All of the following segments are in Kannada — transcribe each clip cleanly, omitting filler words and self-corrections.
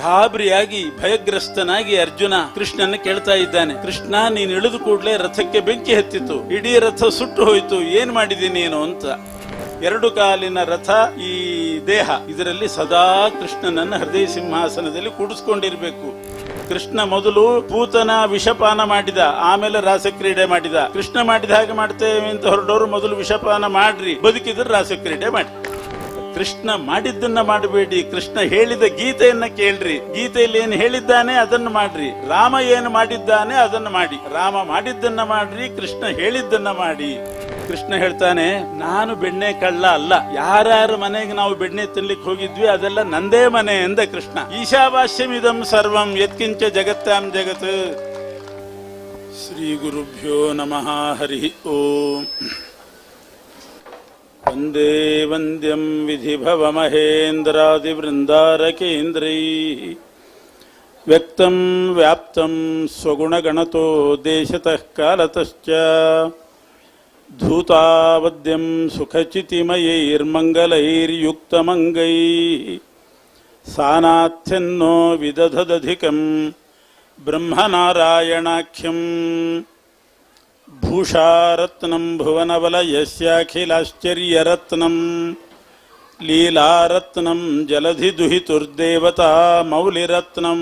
ಗಾಬರಿಯಾಗಿ ಭಯಗ್ರಸ್ತನಾಗಿ ಅರ್ಜುನ ಕೃಷ್ಣನ ಕೇಳ್ತಾ ಇದ್ದಾನೆ. ಕೃಷ್ಣ, ನೀನು ಇಳಿದು ಕೂಡಲೇ ರಥಕ್ಕೆ ಬೆಂಕಿ ಹತ್ತಿತು, ಇಡೀ ರಥ ಸುಟ್ಟು ಹೋಯ್ತು, ಏನ್ ಮಾಡಿದೀನಿ ನೀನು ಅಂತ. ಎರಡು ಕಾಲಿನ ರಥ, ಈ ದೇಹ, ಇದರಲ್ಲಿ ಸದಾ ಕೃಷ್ಣನನ್ನ ಹೃದಯ ಸಿಂಹಾಸನದಲ್ಲಿ ಕೂಡಿಸ್ಕೊಂಡಿರ್ಬೇಕು. ಕೃಷ್ಣ ಮೊದಲು ಪೂತನ ವಿಷಪಾನ ಮಾಡಿದ, ಆಮೇಲೆ ರಾಸಕ್ರೀಡೆ ಮಾಡಿದ. ಕೃಷ್ಣ ಮಾಡಿದ ಹಾಗೆ ಮಾಡ್ತೇವೆ ಅಂತ ಹೊರಡೋರು ಮೊದಲು ವಿಷಪಾನ ಮಾಡ್ರಿ, ಬದುಕಿದ್ರೆ ರಾಸಕ್ರೀಡೆ ಮಾಡಿ. ಕೃಷ್ಣ ಮಾಡಿದ್ದನ್ನ ಮಾಡಬೇಡಿ, ಕೃಷ್ಣ ಹೇಳಿದ ಗೀತೆಯನ್ನ ಕೇಳ್ರಿ. ಗೀತೆಯಲ್ಲಿ ಏನು ಹೇಳಿದ್ದಾನೆ ಅದನ್ನು ಮಾಡ್ರಿ. ರಾಮ ಏನು ಮಾಡಿದ್ದಾನೆ ಅದನ್ನ ಮಾಡಿ. ರಾಮ ಮಾಡಿದ್ದನ್ನ ಮಾಡ್ರಿ, ಕೃಷ್ಣ ಹೇಳಿದ್ದನ್ನ ಮಾಡಿ. ಕೃಷ್ಣ ಹೇಳ್ತಾನೆ, ನಾನು ಬೆಣ್ಣೆ ಕಳ್ಳ ಅಲ್ಲ. ಯಾರ್ಯಾರ ಮನೆಗೆ ನಾವು ಬೆಣ್ಣೆ ತಿನ್ಲಿಕ್ಕೆ ಹೋಗಿದ್ವಿ ಅದೆಲ್ಲ ನಂದೇ ಮನೆ ಎಂದ ಕೃಷ್ಣ. ಈಶಾವಾಸ್ಯಮಿದಂ ಸರ್ವಂ ಯತ್ಕಿಂಚ ಜಗತ್ತಾಂ ಜಗತ್. ಶ್ರೀ ಗುರುಭ್ಯೋ ನಮಃ. ಹರಿ ಓಂ. ವಂದೇ ವಂದ್ಯಂ ವಿಧಿಭವ ಮಹೇಂದ್ರಾದಿವೃಂದಾರಕೇಂದ್ರೈಃ ವ್ಯಕ್ತಂ ವ್ಯಾಪ್ತಂ ಸ್ವಗುಣಗಣತೋ ದೇಶತಃ ಕಾಲತಶ್ಚ ಧೂತಾವದ್ಯಂ ಸುಖಚಿತಿಮಯೈರ್ಮಂಗಲೈರ್ಯುಕ್ತಮಂಗೈಃ ಸಾನಾಥ್ಯನ್ನೋ ವಿದಧದಧಿಕಂ ಬ್ರಹ್ಮನಾರಾಯಣಾಖ್ಯಂ ಭೂಷಾರತ್ನಂ ಭುವನವಲಯಸ್ಯಾಖಿಲಾಶ್ಚರ್ಯರತ್ನಂ ಲೀಲಾರತ್ನಂ ಜಲಧಿದುಹಿತುರ್ದೇವತಾ ಮೌಲಿರತ್ನಂ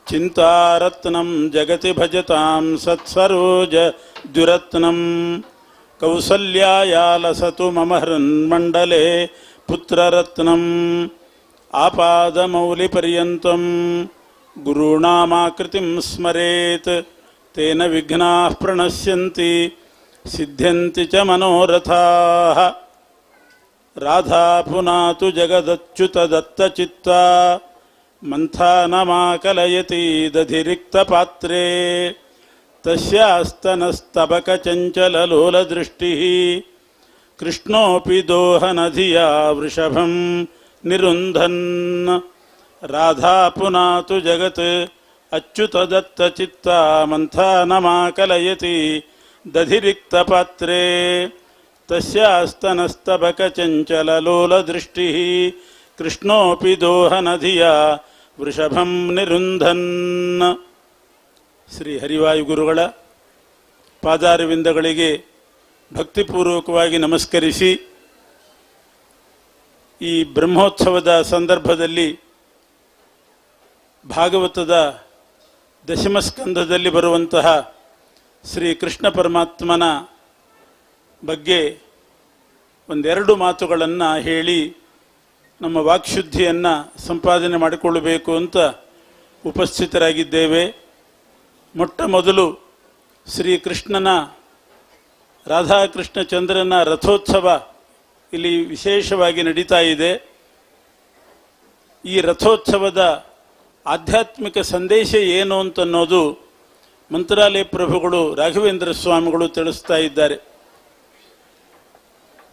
ಚಿಂತಾರತ್ನಂ ಜಗತಿ ಭಜತಾಂ ಸತ್ಸರೋಜ ದ್ಯುರತ್ನಂ ಕೌಸಲ್ಯಾಯಾಲಸತು ಮಮ ಹೃನ್ಮಂಡಲೆ ಪುತ್ರರತ್ನಂ ಆಪಾದಮೌಲಿಪರ್ಯಂತಂ ಗುರುಣಾಮಾಕೃತಿಂ ಸ್ಮರೇತ್ ತೇನ ವಿಘ್ನಾಃ ಪ್ರಣಶ್ಯಂತಿ ಸಿದ್ಧ್ಯಂತಿ ಚ ಮನೋರಥಾಃ. ರಾಧಾ ಪುನಾತು ಜಗದಚ್ಯುತ ದತ್ತಚಿತ್ತಾ ಮಂಥಾನಮಾಕಲಯತಿ ದಧಿರಿಕ್ತಪಾತ್ರೇ ತಸ್ಯಾಸ್ತನಸ್ತಬಕ ಚಂಚಲಲೋಲದೃಷ್ಟಿಃ ಕೃಷ್ಣೋಪಿ ದೋಹನಧಿಯಾ ವೃಷಭಂ ನಿರುಂಧನ್. ರಾಧಾ ಪುನಾತು ಜಗತ್ ಅಚ್ಯುತ ದತ್ತಚಿತ್ತಾ ಮಂಥಾನಮಾಕಲಯತಿ ದಧಿರಿಕ್ತಪಾತ್ರೇ ತಸ್ಯಾಸ್ತನಸ್ತಬಕ ಚಂಚಲಲೋಲದೃಷ್ಟಿಃ ಕೃಷ್ಣೋಪಿ ದೋಹನಧಿಯಾ ವೃಷಭಂ ನಿರುಂಧನ್. ಶ್ರೀ ಹರಿವಾಯುಗುರುಗಳ ಪಾದಾರವಿಂದಗಳಿಗೆ ಭಕ್ತಿಪೂರ್ವಕವಾಗಿ ನಮಸ್ಕರಿಸಿ, ಈ ಬ್ರಹ್ಮೋತ್ಸವದ ಸಂದರ್ಭದಲ್ಲಿ ಭಾಗವತದ ದಶಮಸ್ಕಂಧದಲ್ಲಿ ಬರುವಂತಹ ಶ್ರೀ ಕೃಷ್ಣ ಪರಮಾತ್ಮನ ಬಗ್ಗೆ ಒಂದೆರಡು ಮಾತುಗಳನ್ನು ಹೇಳಿ ನಮ್ಮ ವಾಕ್ಶುದ್ಧಿಯನ್ನು ಸಂಪಾದನೆ ಮಾಡಿಕೊಳ್ಳಬೇಕು ಅಂತ ಉಪಸ್ಥಿತರಾಗಿದ್ದೇವೆ. ಮೊಟ್ಟ ಮೊದಲು ಶ್ರೀಕೃಷ್ಣನ ರಾಧಾಕೃಷ್ಣ ಚಂದ್ರನ ರಥೋತ್ಸವ ಇಲ್ಲಿ ವಿಶೇಷವಾಗಿ ನಡೀತಾ ಇದೆ. ಈ ರಥೋತ್ಸವದ ಆಧ್ಯಾತ್ಮಿಕ ಸಂದೇಶ ಏನು ಅಂತನ್ನೋದು ಮಂತ್ರಾಲಯ ಪ್ರಭುಗಳು ರಾಘವೇಂದ್ರ ಸ್ವಾಮಿಗಳು ತಿಳಿಸ್ತಾ ಇದ್ದಾರೆ.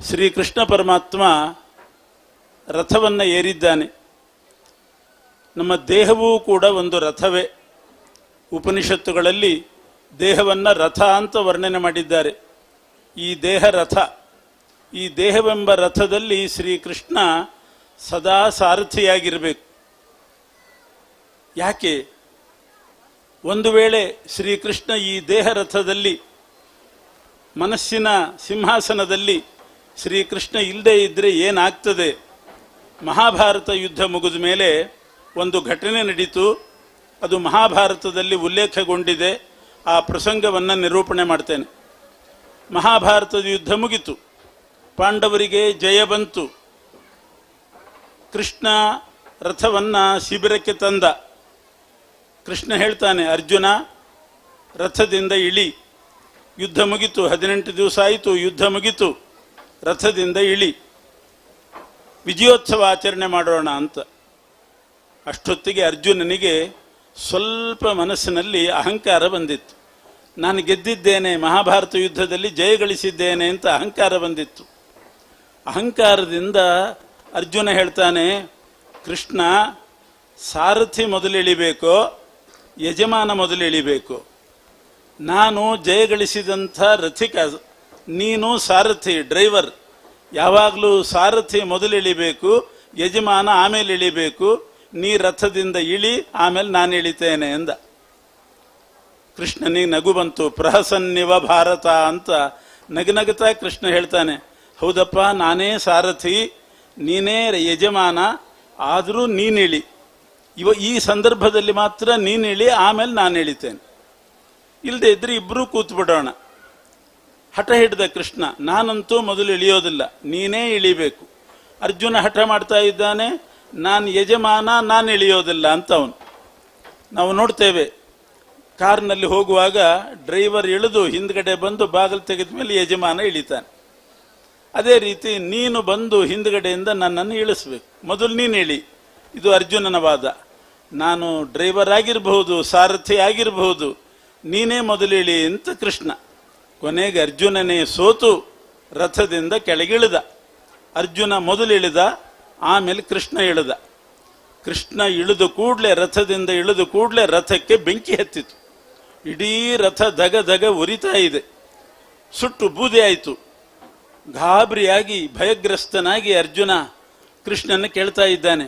ಶ್ರೀಕೃಷ್ಣ ಪರಮಾತ್ಮ ರಥವನ್ನು ಏರಿದ್ದಾನೆ. ನಮ್ಮ ದೇಹವೂ ಕೂಡ ಒಂದು ರಥವೇ. ಉಪನಿಷತ್ತುಗಳಲ್ಲಿ ದೇಹವನ್ನು ರಥ ಅಂತ ವರ್ಣನೆ ಮಾಡಿದ್ದಾರೆ. ಈ ದೇಹ ರಥ. ಈ ದೇಹವೆಂಬ ರಥದಲ್ಲಿ ಶ್ರೀಕೃಷ್ಣ ಸದಾ ಸಾರಥಿಯಾಗಿರಬೇಕು. ಯಾಕೆ? ಒಂದು ವೇಳೆ ಶ್ರೀಕೃಷ್ಣ ಈ ದೇಹ ರಥದಲ್ಲಿ, ಮನಸ್ಸಿನ ಸಿಂಹಾಸನದಲ್ಲಿ ಶ್ರೀಕೃಷ್ಣ ಇಲ್ಲದೆ ಇದ್ದರೆ ಏನಾಗ್ತದೆ? ಮಹಾಭಾರತ ಯುದ್ಧ ಮುಗಿದ ಮೇಲೆ ಒಂದು ಘಟನೆ ನಡೀತು. ಅದು ಮಹಾಭಾರತದಲ್ಲಿ ಉಲ್ಲೇಖಗೊಂಡಿದೆ. ಆ ಪ್ರಸಂಗವನ್ನು ನಿರೂಪಣೆ ಮಾಡ್ತೇನೆ. ಮಹಾಭಾರತದ ಯುದ್ಧ ಮುಗಿತು, ಪಾಂಡವರಿಗೆ ಜಯ ಬಂತು. ಕೃಷ್ಣ ರಥವನ್ನು ಶಿಬಿರಕ್ಕೆ ತಂದ. ಕೃಷ್ಣ ಹೇಳ್ತಾನೆ, ಅರ್ಜುನ ರಥದಿಂದ ಇಳಿ. ಯುದ್ಧ ಮುಗಿತು, 18 ದಿವಸ ಆಯಿತು, ಯುದ್ಧ ಮುಗಿತು, ರಥದಿಂದ ಇಳಿ, ವಿಜಯೋತ್ಸವ ಆಚರಣೆ ಮಾಡೋಣ ಅಂತ. ಅಷ್ಟೊತ್ತಿಗೆ ಅರ್ಜುನನಿಗೆ ಸ್ವಲ್ಪ ಮನಸ್ಸಿನಲ್ಲಿ ಅಹಂಕಾರ ಬಂದಿತ್ತು. ನಾನು ಗೆದ್ದಿದ್ದೇನೆ, ಮಹಾಭಾರತ ಯುದ್ಧದಲ್ಲಿ ಜಯಗಳಿಸಿದ್ದೇನೆ ಅಂತ ಅಹಂಕಾರ ಬಂದಿತ್ತು. ಅಹಂಕಾರದಿಂದ ಅರ್ಜುನ ಹೇಳ್ತಾನೆ, ಕೃಷ್ಣ ಸಾರಥಿ ಮೊದಲು ಇಳಿಬೇಕು, ಯಜಮಾನ ಮೊದಲು ಇಳಿಬೇಕು. ನಾನು ಜಯಗಳಿಸಿದಂಥ ರಥಿಕ, ನೀನು ಸಾರಥಿ ಡ್ರೈವರ್. ಯಾವಾಗಲೂ ಸಾರಥಿ ಮೊದಲು ಇಳಿಬೇಕು, ಯಜಮಾನ ಆಮೇಲೆ ಇಳಿಬೇಕು. ನೀ ರಥದಿಂದ ಇಳಿ, ಆಮೇಲೆ ನಾನು ಇಳಿತೇನೆ ಎಂದ. ಕೃಷ್ಣನಿಗೆ ನಗು ಬಂತು. ಪ್ರಹಸನ್ನಿವ ಭಾರತ ಅಂತ ನಗನಗುತ್ತಾ ಕೃಷ್ಣ ಹೇಳ್ತಾನೆ, ಹೌದಪ್ಪ, ನಾನೇ ಸಾರಥಿ, ನೀನೇ ಯಜಮಾನ, ಆದರೂ ನೀನಿಳಿ. ಈ ಸಂದರ್ಭದಲ್ಲಿ ಮಾತ್ರ ನೀನಿಳಿ, ಆಮೇಲೆ ನಾನು ಇಳಿತೇನೆ. ಇಲ್ಲದೆ ಇದ್ರೆ ಇಬ್ಬರೂ ಕೂತ್ಬಿಡೋಣ. ಹಠ ಹಿಡಿದ ಕೃಷ್ಣ, ನಾನಂತೂ ಮೊದಲು ಇಳಿಯೋದಿಲ್ಲ, ನೀನೇ ಇಳಿಬೇಕು. ಅರ್ಜುನ ಹಠ ಮಾಡ್ತಾ ಇದ್ದಾನೆ, ನಾನು ಯಜಮಾನ, ನಾನು ಇಳಿಯೋದಿಲ್ಲ ಅಂತ ಅವನು. ನಾವು ನೋಡ್ತೇವೆ, ಕಾರ್ನಲ್ಲಿ ಹೋಗುವಾಗ ಡ್ರೈವರ್ ಇಳಿದು ಹಿಂದ್ಗಡೆ ಬಂದು ಬಾಗಿಲು ತೆಗೆದ ಮೇಲೆ ಯಜಮಾನ ಇಳಿತಾನೆ. ಅದೇ ರೀತಿ ನೀನು ಬಂದು ಹಿಂದ್ಗಡೆಯಿಂದ ನನ್ನನ್ನು ಇಳಿಸ್ಬೇಕು, ಮೊದಲು ನೀನು ಇಳಿ. ಇದು ಅರ್ಜುನನ ವಾದ. ನಾನು ಡ್ರೈವರ್ ಆಗಿರಬಹುದು, ಸಾರಥಿ ಆಗಿರಬಹುದು, ನೀನೇ ಮೊದಲು ಇಳಿ ಅಂತ ಕೃಷ್ಣ. ಕೊನೆಗೆ ಅರ್ಜುನನೇ ಸೋತು ರಥದಿಂದ ಕೆಳಗಿಳಿದ. ಅರ್ಜುನ ಮೊದಲು ಇಳಿದ, ಆಮೇಲೆ ಕೃಷ್ಣ ಇಳಿದ. ಕೃಷ್ಣ ಇಳಿದು ಕೂಡಲೇ, ರಥದಿಂದ ಇಳಿದು ಕೂಡಲೇ ರಥಕ್ಕೆ ಬೆಂಕಿ ಹತ್ತಿತು. ಇಡೀ ರಥ ಧಗ ಧಗ ಉರಿತಾ ಇದೆ, ಸುಟ್ಟು ಬೂದೆ ಆಯಿತು. ಗಾಬರಿಯಾಗಿ ಭಯಗ್ರಸ್ತನಾಗಿ ಅರ್ಜುನ ಕೃಷ್ಣನ ಕೇಳ್ತಾ ಇದ್ದಾನೆ,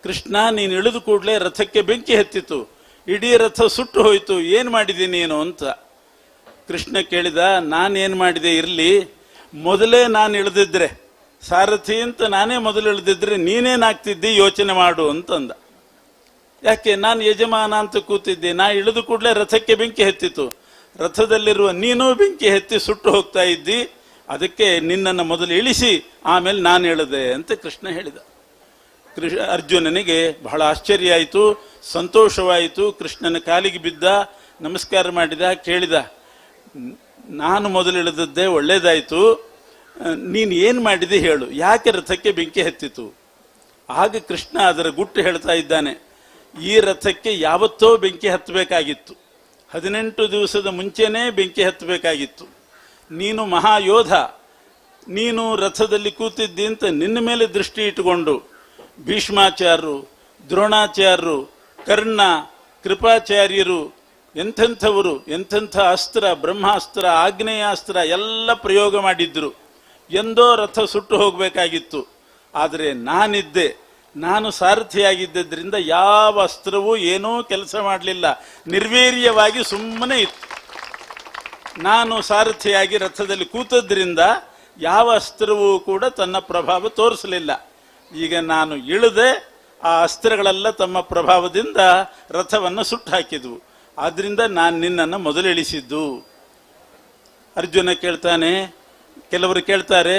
ಕೃಷ್ಣ, ನೀನು ಇಳಿದು ಕೂಡಲೇ ರಥಕ್ಕೆ ಬೆಂಕಿ ಹತ್ತಿತು, ಇಡೀ ರಥ ಸುಟ್ಟು ಹೋಯಿತು, ಏನು ಮಾಡಿದ್ದೀನಿ ನೀನು ಅಂತ. ಕೃಷ್ಣ ಕೇಳಿದ, ನಾನೇನು ಮಾಡಿದೆ ಇರಲಿ, ಮೊದಲೇ ನಾನು ಇಳಿದಿದ್ರೆ, ಸಾರಥಿ ಅಂತ ನಾನೇ ಮೊದಲು ಇಳಿದಿದ್ರೆ ನೀನೇನಾಗ್ತಿದ್ದಿ ಯೋಚನೆ ಮಾಡು ಅಂತಂದ. ಯಾಕೆ, ನಾನು ಯಜಮಾನ ಅಂತ ಕೂತಿದ್ದೆ, ನಾ ಇಳಿದು ಕೂಡಲೇ ರಥಕ್ಕೆ ಬೆಂಕಿ ಹತ್ತಿತು, ರಥದಲ್ಲಿರುವ ನೀನು ಬೆಂಕಿ ಹತ್ತಿ ಸುಟ್ಟು ಹೋಗ್ತಾ ಇದ್ದಿ, ಅದಕ್ಕೆ ನಿನ್ನನ್ನು ಮೊದಲು ಇಳಿಸಿ ಆಮೇಲೆ ನಾನು ಇಳಿದೆ ಅಂತ ಕೃಷ್ಣ ಹೇಳಿದ. ಅರ್ಜುನನಿಗೆ ಬಹಳ ಆಶ್ಚರ್ಯ ಆಯಿತು, ಸಂತೋಷವಾಯಿತು. ಕೃಷ್ಣನ ಕಾಲಿಗೆ ಬಿದ್ದ, ನಮಸ್ಕಾರ ಮಾಡಿದ, ಕೇಳಿದ, ನಾನು ಮೊದಲು ಇಳಿದದ್ದೇ ಒಳ್ಳೇದಾಯಿತು, ನೀನು ಏನು ಮಾಡಿದೆ ಹೇಳು, ಯಾಕೆ ರಥಕ್ಕೆ ಬೆಂಕಿ ಹತ್ತಿತು? ಆಗ ಕೃಷ್ಣ ಅದರ ಗುಟ್ಟು ಹೇಳ್ತಾ ಇದ್ದಾನೆ, ಈ ರಥಕ್ಕೆ ಯಾವತ್ತೋ ಬೆಂಕಿ ಹತ್ತಬೇಕಾಗಿತ್ತು, 18 ದಿವಸದ ಮುಂಚೆನೇ ಬೆಂಕಿ ಹತ್ತಬೇಕಾಗಿತ್ತು. ನೀನು ಮಹಾಯೋಧ, ನೀನು ರಥದಲ್ಲಿ ಕೂತಿದ್ದಿ ಅಂತ ನಿನ್ನ ಮೇಲೆ ದೃಷ್ಟಿ ಇಟ್ಟುಕೊಂಡು ಭೀಷ್ಮಾಚಾರ್ಯರು, ದ್ರೋಣಾಚಾರ್ಯರು, ಕರ್ಣ, ಕೃಪಾಚಾರ್ಯರು, ಎಂಥೆಂಥವರು ಎಂಥೆಂಥ ಅಸ್ತ್ರ, ಬ್ರಹ್ಮಾಸ್ತ್ರ, ಆಗ್ನೇಯಾಸ್ತ್ರ ಎಲ್ಲ ಪ್ರಯೋಗ ಮಾಡಿದ್ರು. ಎಂದೋ ರಥ ಸುಟ್ಟು ಹೋಗಬೇಕಾಗಿತ್ತು. ಆದರೆ ನಾನಿದ್ದೆ, ನಾನು ಸಾರಥಿಯಾಗಿದ್ದರಿಂದ ಯಾವ ಅಸ್ತ್ರವೂ ಏನೂ ಕೆಲಸ ಮಾಡಲಿಲ್ಲ, ನಿರ್ವೀರ್ಯವಾಗಿ ಸುಮ್ಮನೆ ಇತ್ತು. ನಾನು ಸಾರಥಿಯಾಗಿ ರಥದಲ್ಲಿ ಕೂತದ್ರಿಂದ ಯಾವ ಅಸ್ತ್ರವೂ ಕೂಡ ತನ್ನ ಪ್ರಭಾವ ತೋರಿಸಲಿಲ್ಲ. ಈಗ ನಾನು ಇಳಿದೆ, ಆ ಅಸ್ತ್ರಗಳೆಲ್ಲ ತಮ್ಮ ಪ್ರಭಾವದಿಂದ ರಥವನ್ನು ಸುಟ್ಟು ಹಾಕಿದ್ವು. ಆದ್ರಿಂದ ನಾನು ನಿನ್ನನ್ನು ಮೊದಲು ಇಳಿಸಿದ್ದು. ಅರ್ಜುನ ಕೇಳ್ತಾನೆ, ಕೆಲವರು ಕೇಳ್ತಾರೆ,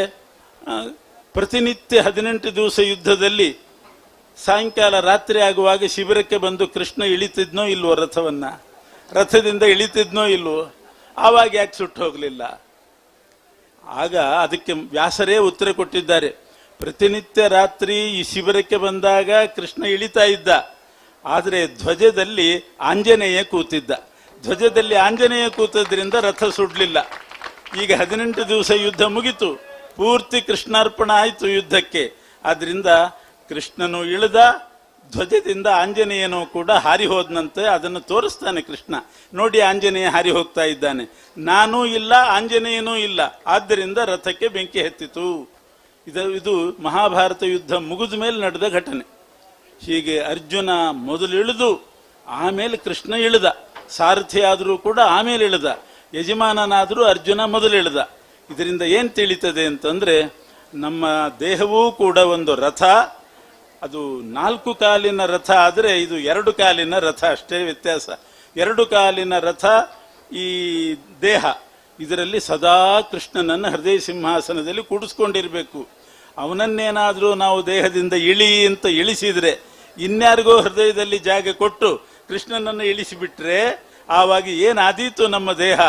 ಪ್ರತಿನಿತ್ಯ 18 ದಿವಸ ಯುದ್ಧದಲ್ಲಿ ಸಾಯಂಕಾಲ ರಾತ್ರಿ ಆಗುವಾಗ ಶಿಬಿರಕ್ಕೆ ಬಂದು ಕೃಷ್ಣ ಇಳಿತಿದ್ನೋ ಇಲ್ವೋ, ರಥದಿಂದ ಇಳಿತಿದ್ನೋ ಇಲ್ವೋ, ಆವಾಗ ಯಾಕೆ ಸುಟ್ಟು ಹೋಗಲಿಲ್ಲ? ಆಗ ಅದಕ್ಕೆ ವ್ಯಾಸರೇ ಉತ್ತರ ಕೊಟ್ಟಿದ್ದಾರೆ. ಪ್ರತಿನಿತ್ಯ ರಾತ್ರಿ ಈ ಶಿಬಿರಕ್ಕೆ ಬಂದಾಗ ಕೃಷ್ಣ ಇಳಿತಾ ಇದ್ದ, ಆದರೆ ಧ್ವಜದಲ್ಲಿ ಆಂಜನೇಯ ಕೂತಿದ್ದ. ಧ್ವಜದಲ್ಲಿ ಆಂಜನೇಯ ಕೂತದ್ರಿಂದ ರಥ ಸುಡ್ಲಿಲ್ಲ. ಈಗ 18 ದಿವಸ ಯುದ್ಧ ಮುಗಿತು, ಪೂರ್ತಿ ಕೃಷ್ಣಾರ್ಪಣ ಆಯಿತು ಯುದ್ಧಕ್ಕೆ. ಆದ್ರಿಂದ ಕೃಷ್ಣನು ಇಳಿದ, ಧ್ವಜದಿಂದ ಆಂಜನೇಯನು ಕೂಡ ಹಾರಿ ಹೋದನಂತೆ. ಅದನ್ನು ತೋರಿಸ್ತಾನೆ ಕೃಷ್ಣ, ನೋಡಿ ಆಂಜನೇಯ ಹಾರಿ ಹೋಗ್ತಾ ಇದ್ದಾನೆ, ನಾನೂ ಇಲ್ಲ ಆಂಜನೇಯನೂ ಇಲ್ಲ, ಆದ್ದರಿಂದ ರಥಕ್ಕೆ ಬೆಂಕಿ ಹತ್ತಿತು. ಇದು ಮಹಾಭಾರತ ಯುದ್ಧ ಮುಗಿದ ಮೇಲೆ ನಡೆದ ಘಟನೆ. ಹೀಗೆ ಅರ್ಜುನ ಮೊದಲು ಇಳಿದು ಆಮೇಲೆ ಕೃಷ್ಣ ಇಳಿದ, ಸಾರಥಿ ಆದರೂ ಕೂಡ ಆಮೇಲೆ ಇಳಿದ, ಯಜಮಾನನಾದರೂ ಅರ್ಜುನ ಮೊದಲು ಇಳಿದ. ಇದರಿಂದ ಏನು ತಿಳಿತದೆ ಅಂತಂದ್ರೆ, ನಮ್ಮ ದೇಹವೂ ಕೂಡ ಒಂದು ರಥ. ಅದು 4 ಕಾಲಿನ ರಥ ಆದರೆ ಇದು 2 ಕಾಲಿನ ರಥ, ಅಷ್ಟೇ ವ್ಯತ್ಯಾಸ. 2 ಕಾಲಿನ ರಥ ಈ ದೇಹ. ಇದರಲ್ಲಿ ಸದಾ ಕೃಷ್ಣನನ್ನು ಹೃದಯ ಸಿಂಹಾಸನದಲ್ಲಿ ಕೂಡಿಸ್ಕೊಂಡಿರ್ಬೇಕು. ಅವನನ್ನೇನಾದರೂ ನಾವು ದೇಹದಿಂದ ಇಳಿ ಅಂತ ಇಳಿಸಿದ್ರೆ, ಇನ್ಯಾರಿಗೋ ಹೃದಯದಲ್ಲಿ ಜಾಗ ಕೊಟ್ಟು ಕೃಷ್ಣನನ್ನು ಇಳಿಸಿಬಿಟ್ರೆ ಆವಾಗ ಏನಾದೀತು ನಮ್ಮ ದೇಹ?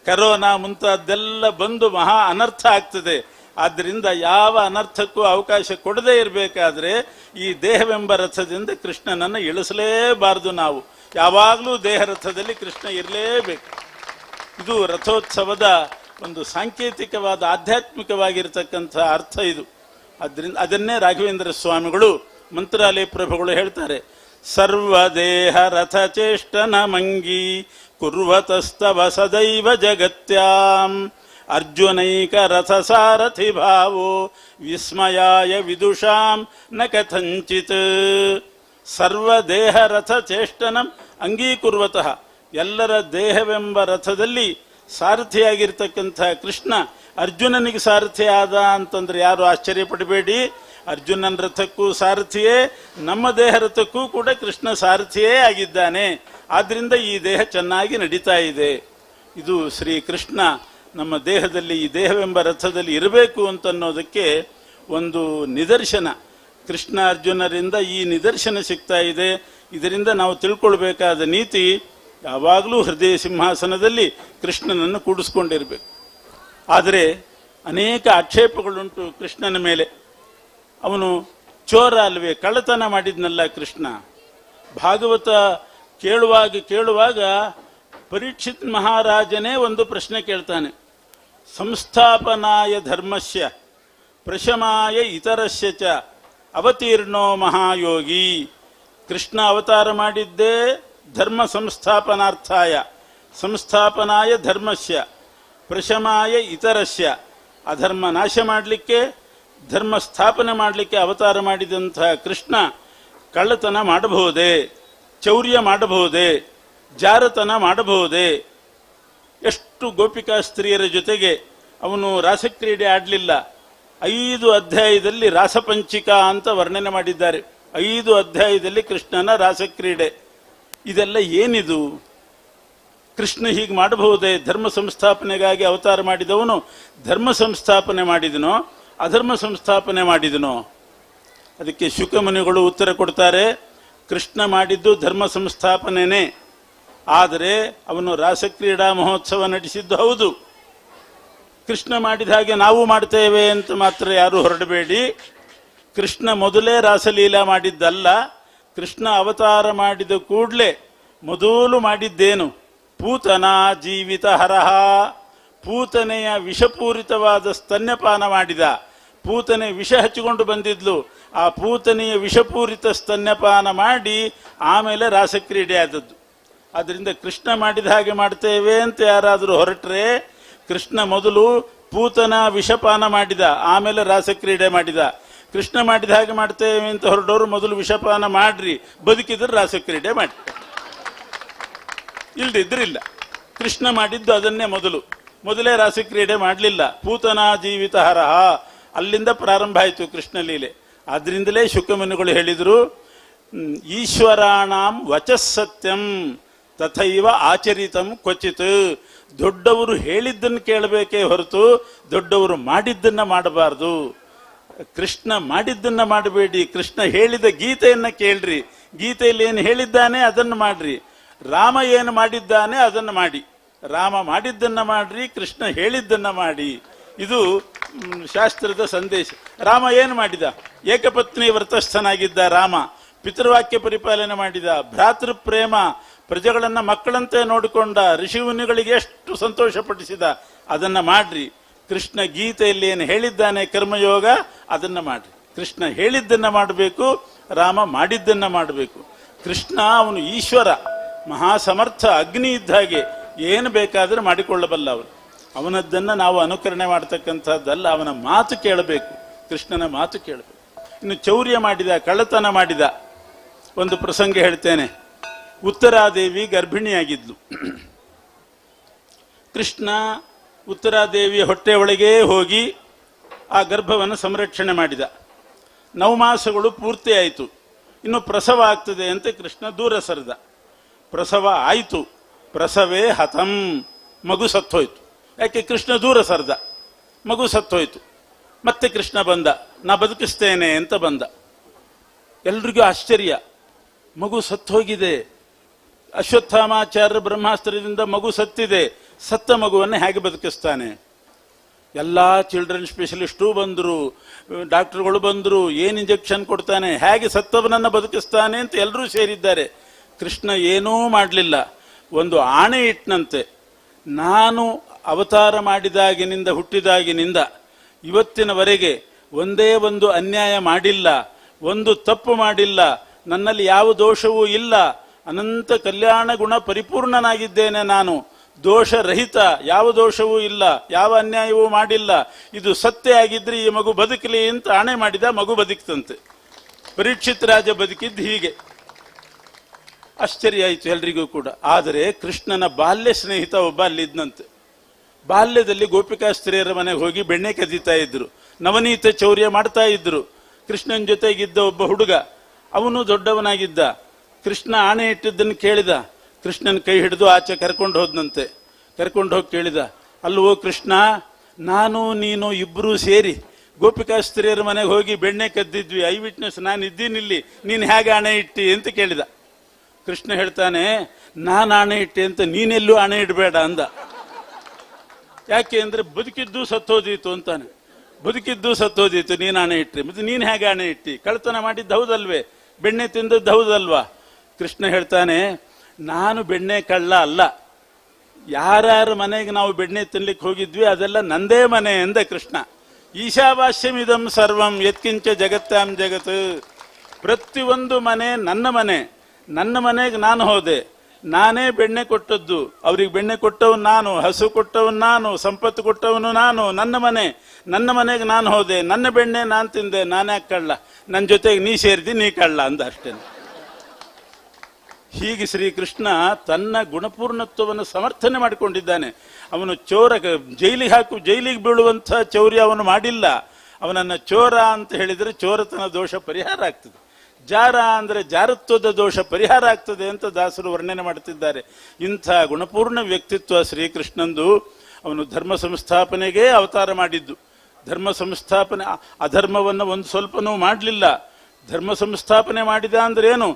ಕರೋನಾ ಮುಂತಾದ್ದೆಲ್ಲ ಬಂದು ಮಹಾ ಅನರ್ಥ ಆಗ್ತದೆ. ಆದ್ದರಿಂದ ಯಾವ ಅನರ್ಥಕ್ಕೂ ಅವಕಾಶ ಕೊಡದೇ ಇರಬೇಕಾದ್ರೆ ಈ ದೇಹವೆಂಬ ರಥದಿಂದ ಕೃಷ್ಣನನ್ನು ಇಳಿಸಲೇಬಾರದು. ನಾವು ಯಾವಾಗಲೂ ದೇಹ ರಥದಲ್ಲಿ ಕೃಷ್ಣ ಇರಲೇಬೇಕು. ಇದು ರಥೋತ್ಸವದ ಒಂದು ಸಾಂಕೇತಿಕವಾದ ಆಧ್ಯಾತ್ಮಿಕವಾಗಿರ್ತಕ್ಕಂಥ ಅರ್ಥ ಇದು. ಅದರಿಂದ ಅದನ್ನೇ ರಾಘವೇಂದ್ರ ಸ್ವಾಮಿಗಳು ಮಂತ್ರಾಲಯ ಪ್ರಭುಗಳು ಹೇಳ್ತಾರೆ, ಸರ್ವದೇಹ ರಥ ಚೇಷ್ಟನ ಮಂಗಿ ಕುರ್ವತಸ್ತವ ಸದೈವ ಜಗತ್ಯಾಂ ಅರ್ಜುನೈಕ ರಥ ಸಾರಥಿ ಭಾವೋ ವಿಸ್ಮಯಾಯ ವಿದುಷಾಂ ನ ಕಥಂಚಿತ್. ಸರ್ವ ದೇಹ ರಥ ಚೇಷ್ಟನಂ ಅಂಗೀಕುರ್ವತಃ. ಎಲ್ಲರ ದೇಹವೆಂಬ ರಥದಲ್ಲಿ ಸಾರಥಿಯಾಗಿರ್ತಕ್ಕಂಥ ಕೃಷ್ಣ ಅರ್ಜುನನಿಗೆ ಸಾರಥಿ ಆದ ಅಂತಂದ್ರೆ ಯಾರು ಆಶ್ಚರ್ಯ ಪಡಬೇಡಿ. ಅರ್ಜುನನ ರಥಕ್ಕೂ ಸಾರಥಿಯೇ, ನಮ್ಮ ದೇಹ ರಥಕ್ಕೂ ಕೂಡ ಕೃಷ್ಣ ಸಾರಥಿಯೇ ಆಗಿದ್ದಾನೆ. ಆದ್ರಿಂದ ಈ ದೇಹ ಚೆನ್ನಾಗಿ ನಡೀತಾ ಇದೆ. ಇದು ಶ್ರೀಕೃಷ್ಣ ನಮ್ಮ ದೇಹದಲ್ಲಿ, ಈ ದೇಹವೆಂಬ ರಥದಲ್ಲಿ ಇರಬೇಕು ಅಂತನ್ನೋದಕ್ಕೆ ಒಂದು ನಿದರ್ಶನ. ಕೃಷ್ಣ ಅರ್ಜುನರಿಂದ ಈ ನಿದರ್ಶನ ಸಿಗ್ತಾ ಇದೆ. ಇದರಿಂದ ನಾವು ತಿಳ್ಕೊಳ್ಬೇಕಾದ ನೀತಿ, ಯಾವಾಗಲೂ ಹೃದಯ ಸಿಂಹಾಸನದಲ್ಲಿ ಕೃಷ್ಣನನ್ನು ಕೂಡಿಸ್ಕೊಂಡಿರಬೇಕು. ಆದರೆ ಅನೇಕ ಆಕ್ಷೇಪಗಳುಂಟು ಕೃಷ್ಣನ ಮೇಲೆ. ಅವನು ಚೋರ ಅಲ್ವೇ, ಕಳ್ಳತನ ಮಾಡಿದ್ನಲ್ಲ ಕೃಷ್ಣ. ಭಾಗವತ ಕೇಳುವಾಗ ಪರೀಕ್ಷಿತ್ ಮಹಾರಾಜನೇ ಒಂದು ಪ್ರಶ್ನೆ ಕೇಳ್ತಾನೆ. ಸಂಸ್ಥಾಪನಾಯ ಧರ್ಮಸ್ಯ ಪ್ರಶಮಾಯ ಇತರಸ್ಯ ಚ ಅವತೀರ್ಣೋ ಮಹಾಯೋಗಿ. ಕೃಷ್ಣ ಅವತಾರ ಮಾಡಿದ್ದೇ ಧರ್ಮ ಸಂಸ್ಥಾಪನಾರ್ಥಾಯ, ಸಂಸ್ಥಾಪನಾಯ ಧರ್ಮಸ್ಯ ಪ್ರಶಮಾಯ ಇತರಸ್ಯ. ಅಧರ್ಮ ನಾಶ ಮಾಡಲಿಕ್ಕೆ, ಧರ್ಮ ಸ್ಥಾಪನೆ ಮಾಡಲಿಕ್ಕೆ ಅವತಾರ ಮಾಡಿದಂತಹ ಕೃಷ್ಣ ಕಳ್ಳತನ ಮಾಡಬಹುದೇ, ಚೌರ್ಯ ಮಾಡಬಹುದೇ, ಜಾರತನ ಮಾಡಬಹುದೇ? ಎಷ್ಟು ಗೋಪಿಕಾ ಸ್ತ್ರೀಯರ ಜೊತೆಗೆ ಅವನು ರಾಸಕ್ರೀಡೆ ಆಡಲಿಲ್ಲ. 5 ಅಧ್ಯಾಯದಲ್ಲಿ ರಾಸಪಂಚಿಕಾ ಅಂತ ವರ್ಣನೆ ಮಾಡಿದ್ದಾರೆ. 5 ಅಧ್ಯಾಯದಲ್ಲಿ ಕೃಷ್ಣನ ರಾಸಕ್ರೀಡೆ. ಇದೆಲ್ಲ ಏನಿದು? ಕೃಷ್ಣ ಹೀಗೆ ಮಾಡಬಹುದೇ? ಧರ್ಮ ಸಂಸ್ಥಾಪನೆಗಾಗಿ ಅವತಾರ ಮಾಡಿದವನು ಧರ್ಮ ಸಂಸ್ಥಾಪನೆ ಮಾಡಿದನೋ ಅಧರ್ಮ ಸಂಸ್ಥಾಪನೆ ಮಾಡಿದನೋ? ಅದಕ್ಕೆ ಶುಕಮುನಿಗಳು ಉತ್ತರ ಕೊಡ್ತಾರೆ, ಕೃಷ್ಣ ಮಾಡಿದ್ದು ಧರ್ಮ ಸಂಸ್ಥಾಪನೆನೇ. ಆದರೆ ಅವನು ರಾಸಕ್ರೀಡಾ ಮಹೋತ್ಸವ ನಡೆಸಿದ್ದು ಹೌದು. ಕೃಷ್ಣ ಮಾಡಿದ ಹಾಗೆ ನಾವು ಮಾಡ್ತೇವೆ ಅಂತ ಮಾತ್ರ ಯಾರು ಹೊರಡಬೇಡಿ. ಕೃಷ್ಣ ಮೊದಲೇ ರಾಸಲೀಲಾ ಮಾಡಿದ್ದಲ್ಲ. ಕೃಷ್ಣ ಅವತಾರ ಮಾಡಿದ ಕೂಡಲೇ ಮೊದಲು ಮಾಡಿದ್ದೇನು? ಪೂತನಾ ಜೀವಿತ ಹರಹ. ಪೂತನೆಯ ವಿಷಪೂರಿತವಾದ ಸ್ತನ್ಯಪಾನ ಮಾಡಿದ. ಪೂತನೆ ವಿಷ ಹಚ್ಚಿಕೊಂಡು ಬಂದಿದ್ಲು. ಆ ಪೂತನೆಯ ವಿಷಪೂರಿತ ಸ್ತನ್ಯಪಾನ ಮಾಡಿ ಆಮೇಲೆ ರಾಸಕ್ರೀಡೆ ಆದದ್ದು. ಆದ್ದರಿಂದ ಕೃಷ್ಣ ಮಾಡಿದ ಹಾಗೆ ಮಾಡ್ತೇವೆ ಅಂತ ಯಾರಾದರೂ ಹೊರಟ್ರೆ, ಕೃಷ್ಣ ಮೊದಲು ಪೂತನ ವಿಷಪಾನ ಮಾಡಿದ, ಆಮೇಲೆ ರಾಸಕ್ರೀಡೆ ಮಾಡಿದ. ಕೃಷ್ಣ ಮಾಡಿದ ಹಾಗೆ ಮಾಡ್ತೇವೆ ಅಂತ ಹೊರಡೋರು ಮೊದಲು ವಿಷಪಾನ ಮಾಡ್ರಿ, ಬದುಕಿದ್ರೆ ರಾಸಕ್ರೀಡೆ ಮಾಡಿ, ಇಲ್ದಿದ್ರಿಲ್ಲ. ಕೃಷ್ಣ ಮಾಡಿದ್ದು ಅದನ್ನೇ ಮೊದಲೇ ರಾಸಕ್ರೀಡೆ ಮಾಡಲಿಲ್ಲ. ಪೂತನಾ ಜೀವಿತ ಹರಹ, ಅಲ್ಲಿಂದ ಪ್ರಾರಂಭ ಆಯಿತು ಕೃಷ್ಣ ಲೀಲೆ. ಆದ್ರಿಂದಲೇ ಶುಕಮುನಿಗಳು ಹೇಳಿದರು, ಈಶ್ವರಾಣಾಂ ವಚಸ್ಸತ್ಯಂ ತಥೈವ ಆಚರಿತಂ ಕ್ವಚಿತ್. ದೊಡ್ಡವರು ಹೇಳಿದ್ದನ್ನು ಕೇಳಬೇಕೇ ಹೊರತು ದೊಡ್ಡವರು ಮಾಡಿದ್ದನ್ನ ಮಾಡಬಾರ್ದು. ಕೃಷ್ಣ ಮಾಡಿದ್ದನ್ನ ಮಾಡಬೇಡಿ, ಕೃಷ್ಣ ಹೇಳಿದ ಗೀತೆಯನ್ನ ಕೇಳ್ರಿ. ಗೀತೆಯಲ್ಲಿ ಏನು ಹೇಳಿದ್ದಾನೆ ಅದನ್ನು ಮಾಡ್ರಿ. ರಾಮ ಏನು ಮಾಡಿದ್ದಾನೆ ಅದನ್ನು ಮಾಡಿ. ರಾಮ ಮಾಡಿದ್ದನ್ನ ಮಾಡ್ರಿ, ಕೃಷ್ಣ ಹೇಳಿದ್ದನ್ನ ಮಾಡಿ. ಇದು ಶಾಸ್ತ್ರದ ಸಂದೇಶ. ರಾಮ ಏನು ಮಾಡಿದ? ಏಕಪತ್ನಿ ವ್ರತಸ್ಥನಾಗಿದ್ದ ರಾಮ. ಪಿತೃವಾಕ್ಯ ಪರಿಪಾಲನೆ ಮಾಡಿದ. ಭ್ರಾತೃ ಪ್ರೇಮ, ಪ್ರಜೆಗಳನ್ನ ಮಕ್ಕಳಂತೆ ನೋಡಿಕೊಂಡ. ಋಷಿಮುನಿಗಳಿಗೆ ಎಷ್ಟು ಸಂತೋಷಪಡಿಸಿದ, ಅದನ್ನ ಮಾಡ್ರಿ. ಕೃಷ್ಣ ಗೀತೆಯಲ್ಲಿ ಏನು ಹೇಳಿದ್ದಾನೆ ಕರ್ಮಯೋಗ, ಅದನ್ನ ಮಾಡ್ರಿ. ಕೃಷ್ಣ ಹೇಳಿದ್ದನ್ನ ಮಾಡಬೇಕು, ರಾಮ ಮಾಡಿದ್ದನ್ನ ಮಾಡಬೇಕು. ಕೃಷ್ಣ ಅವನು ಈಶ್ವರ, ಮಹಾಸಮರ್ಥ, ಅಗ್ನಿ ಇದ್ದ ಹಾಗೆ ಏನು ಬೇಕಾದ್ರೆ ಮಾಡಿಕೊಳ್ಳಬಲ್ಲ. ಅವನದ್ದನ್ನ ನಾವು ಅನುಕರಣೆ ಮಾಡ್ತಕ್ಕಂಥದ್ದಲ್ಲ. ಅವನ ಮಾತು ಕೇಳಬೇಕು, ಕೃಷ್ಣನ ಮಾತು ಕೇಳಬೇಕು. ಇನ್ನು ಚೌರ್ಯ ಮಾಡಿದ, ಕಳ್ಳತನ ಮಾಡಿದ ಒಂದು ಪ್ರಸಂಗ ಹೇಳ್ತೇನೆ. ಉತ್ತರಾದೇವಿ ಗರ್ಭಿಣಿಯಾಗಿದ್ಲು. ಕೃಷ್ಣ ಉತ್ತರಾದೇವಿಯ ಹೊಟ್ಟೆ ಒಳಗೆ ಹೋಗಿ ಆ ಗರ್ಭವನ್ನು ಸಂರಕ್ಷಣೆ ಮಾಡಿದ. 9 ಮಾಸಗಳು ಪೂರ್ತಿ ಆಯಿತು. ಇನ್ನು ಪ್ರಸವ ಆಗ್ತದೆ ಅಂತ ಕೃಷ್ಣ ದೂರ ಸರಿದ. ಪ್ರಸವ ಆಯಿತು. ಪ್ರಸವೇ ಹತಂ, ಮಗು ಸತ್ತೋಯ್ತು. ಯಾಕೆ? ಕೃಷ್ಣ ದೂರ ಸರಿದ, ಮಗು ಸತ್ತೋಯ್ತು. ಮತ್ತೆ ಕೃಷ್ಣ ಬಂದ, ನಾ ಬದುಕಿಸ್ತೇನೆ ಅಂತ ಬಂದ. ಎಲ್ರಿಗೂ ಆಶ್ಚರ್ಯ, ಮಗು ಸತ್ತೋಗಿದೆ. ಅಶ್ವತ್ಥಾಮಾಚಾರ್ಯ ಬ್ರಹ್ಮಾಸ್ತ್ರದಿಂದ ಮಗು ಸತ್ತಿದೆ. ಸತ್ತ ಮಗುವನ್ನು ಹೇಗೆ ಬದುಕಿಸ್ತಾನೆ? ಎಲ್ಲ ಚಿಲ್ಡ್ರನ್ ಸ್ಪೆಷಲಿಸ್ಟು ಬಂದರು, ಡಾಕ್ಟರ್ಗಳು ಬಂದರು. ಏನು ಇಂಜೆಕ್ಷನ್ ಕೊಡ್ತಾನೆ, ಹೇಗೆ ಸತ್ತವನನ್ನು ಬದುಕಿಸ್ತಾನೆ ಅಂತ ಎಲ್ಲರೂ ಸೇರಿದ್ದಾರೆ. ಕೃಷ್ಣ ಏನೂ ಮಾಡಲಿಲ್ಲ. ಒಂದು ಆಣೆ ಇಟ್ಟನಂತೆ, ನಾನು ಅವತಾರ ಮಾಡಿದಾಗಿನಿಂದ, ಹುಟ್ಟಿದಾಗಿನಿಂದ ಇವತ್ತಿನವರೆಗೆ ಒಂದೇ ಒಂದು ಅನ್ಯಾಯ ಮಾಡಿಲ್ಲ, ಒಂದು ತಪ್ಪು ಮಾಡಿಲ್ಲ, ನನ್ನಲ್ಲಿ ಯಾವ ದೋಷವೂ ಇಲ್ಲ, ಅನಂತ ಕಲ್ಯಾಣ ಗುಣ ಪರಿಪೂರ್ಣನಾಗಿದ್ದೇನೆ ನಾನು, ದೋಷರಹಿತ, ಯಾವ ದೋಷವೂ ಇಲ್ಲ, ಯಾವ ಅನ್ಯಾಯವೂ ಮಾಡಿಲ್ಲ. ಇದು ಸತ್ಯ ಆಗಿದ್ರೆ ಈ ಮಗು ಬದುಕಲಿ ಅಂತ ಆಣೆ ಮಾಡಿದ. ಮಗು ಬದುಕ್ತಂತೆ. ಪರೀಕ್ಷಿತ್ ರಾಜ ಬದುಕಿದ್ದು ಹೀಗೆ. ಆಶ್ಚರ್ಯ ಆಯಿತು ಎಲ್ರಿಗೂ ಕೂಡ. ಆದರೆ ಕೃಷ್ಣನ ಬಾಲ್ಯ ಸ್ನೇಹಿತ ಒಬ್ಬ ಅಲ್ಲಿದ್ದಂತೆ. ಬಾಲ್ಯದಲ್ಲಿ ಗೋಪಿಕಾಸ್ತ್ರೀಯರ ಮನೆಗೆ ಹೋಗಿ ಬೆಣ್ಣೆ ಕದೀತಾ ಇದ್ರು, ನವನೀತ ಚೌರ್ಯ ಮಾಡ್ತಾ ಇದ್ರು. ಕೃಷ್ಣನ ಜೊತೆಗಿದ್ದ ಒಬ್ಬ ಹುಡುಗ, ಅವನು ದೊಡ್ಡವನಾಗಿದ್ದ. ಕೃಷ್ಣ ಆಣೆ ಇಟ್ಟಿದ್ದನ್ನು ಕೇಳಿದ. ಕೃಷ್ಣನ ಕೈ ಹಿಡಿದು ಆಚೆ ಕರ್ಕೊಂಡು ಹೋದ್ನಂತೆ. ಕರ್ಕೊಂಡು ಹೋಗಿ ಕೇಳಿದ, ಅಲ್ವೋ ಕೃಷ್ಣ, ನಾನು ನೀನು ಇಬ್ಬರೂ ಸೇರಿ ಗೋಪಿಕಾಸ್ತ್ರೀಯರ ಮನೆಗೆ ಹೋಗಿ ಬೆಣ್ಣೆ ಕದ್ದಿದ್ವಿ, ಐ ವಿಟ್ನೆಸ್ ನಾನು ಇದ್ದೀನಿಲ್ಲಿ, ನೀನು ಹೇಗೆ ಆಣೆ ಇಟ್ಟಿ ಅಂತ ಕೇಳಿದ. ಕೃಷ್ಣ ಹೇಳ್ತಾನೆ, ನಾನು ಆಣೆ ಇಟ್ಟೆ ಅಂತ ನೀನೆಲ್ಲೂ ಆಣೆ ಇಡಬೇಡ ಅಂದ. ಯಾಕೆ ಅಂದ್ರೆ ಬದುಕಿದ್ದು ಸತ್ತೋದೀತು ಅಂತಾನೆ. ಬದುಕಿದ್ದು ಸತ್ತೋದೀತು, ನೀನು ಆಣೆ ಇಟ್ರಿ, ಮತ್ತೆ ನೀನು ಹೇಗೆ ಆಣೆ ಇಟ್ಟಿ? ಕಳ್ತನ ಮಾಡಿದ್ದು ಹೌದಲ್ವೇ, ಬೆಣ್ಣೆ ತಿಂದದ್ದು ಹೌದಲ್ವಾ? ಕೃಷ್ಣ ಹೇಳ್ತಾನೆ, ನಾನು ಬೆಣ್ಣೆ ಕಳ್ಳ ಅಲ್ಲ, ಯಾರ್ಯಾರ ಮನೆಗೆ ನಾವು ಬೆಣ್ಣೆ ತಿನ್ಲಿಕ್ಕೆ ಹೋಗಿದ್ವಿ ಅದೆಲ್ಲ ನಂದೇ ಮನೆ ಎಂದ ಕೃಷ್ಣ. ಈಶಾವಾಸ್ಯಮಿದಂ ಸರ್ವಂ ಯತ್ಕಿಂಚ ಜಗತ್ತಾಂ ಜಗತ್. ಪ್ರತಿಯೊಂದು ಮನೆ ನನ್ನ ಮನೆ, ನನ್ನ ಮನೆಗೆ ನಾನು ಹೋದೆ, ನಾನೇ ಬೆಣ್ಣೆ ಕೊಟ್ಟದ್ದು, ಅವ್ರಿಗೆ ಬೆಣ್ಣೆ ಕೊಟ್ಟವನು ನಾನು, ಹಸು ಕೊಟ್ಟವನು ನಾನು, ಸಂಪತ್ತು ಕೊಟ್ಟವನು ನಾನು. ನನ್ನ ಮನೆಗೆ ನಾನು ಹೋದೆ, ನನ್ನ ಬೆಣ್ಣೆ ನಾನು ತಿಂದೆ, ನಾನ್ಯಾಕೆ ಕಳ್ಳ? ನನ್ನ ಜೊತೆಗೆ ನೀ ಸೇರಿದಿ, ನೀ ಕಳ್ಳ ಅಂದ ಅಷ್ಟೇನೆ. ಹೀಗೆ ಶ್ರೀಕೃಷ್ಣ ತನ್ನ ಗುಣಪೂರ್ಣತ್ವವನ್ನು ಸಮರ್ಥನೆ ಮಾಡಿಕೊಂಡಿದ್ದಾನೆ. ಅವನು ಚೋರ, ಜೈಲಿಗೆ ಬೀಳುವಂಥ ಚೌರ್ಯ ಅವನು ಮಾಡಿಲ್ಲ. ಅವನನ್ನು ಚೋರ ಅಂತ ಹೇಳಿದರೆ ಚೋರತನ ದೋಷ ಪರಿಹಾರ ಆಗ್ತದೆ, ಜಾರ ಅಂದರೆ ಜಾರತ್ವದ ದೋಷ ಪರಿಹಾರ ಆಗ್ತದೆ ಅಂತ ದಾಸರು ವರ್ಣನೆ ಮಾಡುತ್ತಿದ್ದಾರೆ. ಇಂಥ ಗುಣಪೂರ್ಣ ವ್ಯಕ್ತಿತ್ವ ಶ್ರೀಕೃಷ್ಣಂದು. ಅವನು ಧರ್ಮ ಸಂಸ್ಥಾಪನೆಗೆ ಅವತಾರ ಮಾಡಿದ್ದು. ಧರ್ಮ ಸಂಸ್ಥಾಪನೆ, ಅಧರ್ಮವನ್ನು ಒಂದು ಸ್ವಲ್ಪನೂ ಮಾಡಲಿಲ್ಲ. ಧರ್ಮ ಸಂಸ್ಥಾಪನೆ ಮಾಡಿದ ಅಂದ್ರೆ ಏನು?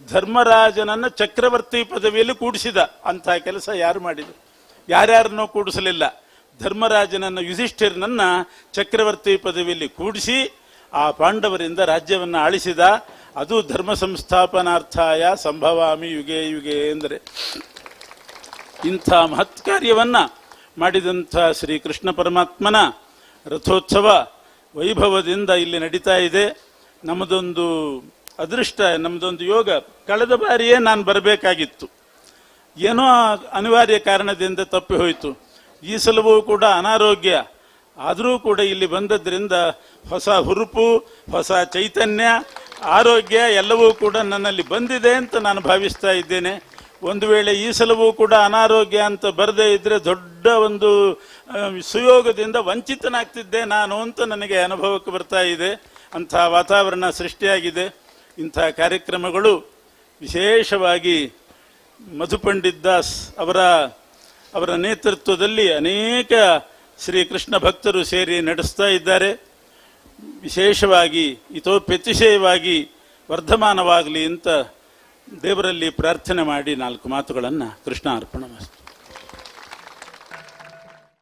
ಧರ್ಮರಾಜನನ್ನು ಚಕ್ರವರ್ತಿ ಪದವಿಯಲ್ಲಿ ಕೂಡಿಸಿದ. ಅಂಥ ಕೆಲಸ ಯಾರು ಮಾಡಿದರು? ಯಾರ್ಯಾರನ್ನೂ ಕೂಡಿಸಲಿಲ್ಲ. ಧರ್ಮರಾಜನನ್ನು, ಯುಧಿಷ್ಠಿರನನ್ನ ಚಕ್ರವರ್ತಿ ಪದವಿಯಲ್ಲಿ ಕೂಡಿಸಿ ಆ ಪಾಂಡವರಿಂದ ರಾಜ್ಯವನ್ನು ಆಳಿಸಿದ. ಅದು ಧರ್ಮ ಸಂಸ್ಥಾಪನಾರ್ಥಾಯ ಸಂಭವಾಮಿ ಯುಗೆ ಯುಗೆ ಎಂದರೆ. ಇಂಥ ಮಹತ್ ಕಾರ್ಯವನ್ನ ಮಾಡಿದಂಥ ಶ್ರೀಕೃಷ್ಣ ಪರಮಾತ್ಮನ ರಥೋತ್ಸವ ವೈಭವದಿಂದ ಇಲ್ಲಿ ನಡೀತಾ ಇದೆ. ನಮ್ಮದೊಂದು ಅದೃಷ್ಟ, ನಮ್ಮದೊಂದು ಯೋಗ. ಕಳೆದ ಬಾರಿಯೇ ನಾನು ಬರಬೇಕಾಗಿತ್ತು, ಏನೋ ಅನಿವಾರ್ಯ ಕಾರಣದಿಂದ ತಪ್ಪಿ ಹೋಯಿತು. ಈ ಸಲವೂ ಕೂಡ ಅನಾರೋಗ್ಯ, ಆದರೂ ಕೂಡ ಇಲ್ಲಿ ಬಂದದ್ರಿಂದ ಹೊಸ ಹುರುಪು, ಹೊಸ ಚೈತನ್ಯ, ಆರೋಗ್ಯ ಎಲ್ಲವೂ ಕೂಡ ನನ್ನಲ್ಲಿ ಬಂದಿದೆ ಅಂತ ನಾನು ಭಾವಿಸ್ತಾ ಇದ್ದೇನೆ. ಒಂದು ವೇಳೆ ಈ ಸಲವೂ ಕೂಡ ಅನಾರೋಗ್ಯ ಅಂತ ಬರದೇ ಇದ್ರೆ ದೊಡ್ಡ ಒಂದು ಸುಯೋಗದಿಂದ ವಂಚಿತನಾಗ್ತಿದ್ದೆ ನಾನು ಅಂತ ನನಗೆ ಅನುಭವಕ್ಕೆ ಬರ್ತಾ ಇದೆ. ಅಂಥ ವಾತಾವರಣ ಸೃಷ್ಟಿಯಾಗಿದೆ. ಇಂಥ ಕಾರ್ಯಕ್ರಮಗಳು ವಿಶೇಷವಾಗಿ ಮಧುಪಂಡಿತ್ ದಾಸ್ ಅವರ ನೇತೃತ್ವದಲ್ಲಿ ಅನೇಕ ಶ್ರೀಕೃಷ್ಣ ಭಕ್ತರು ಸೇರಿ ನಡೆಸ್ತಾ ಇದ್ದಾರೆ. ವಿಶೇಷವಾಗಿ ಇತೋಪ್ಯತಿಶಯವಾಗಿ ವರ್ಧಮಾನವಾಗಲಿ ಅಂತ ದೇವರಲ್ಲಿ ಪ್ರಾರ್ಥನೆ ಮಾಡಿ 4 ಮಾತುಗಳನ್ನು ಕೃಷ್ಣ ಅರ್ಪಣ ಮಾಡ್ತಾರೆ.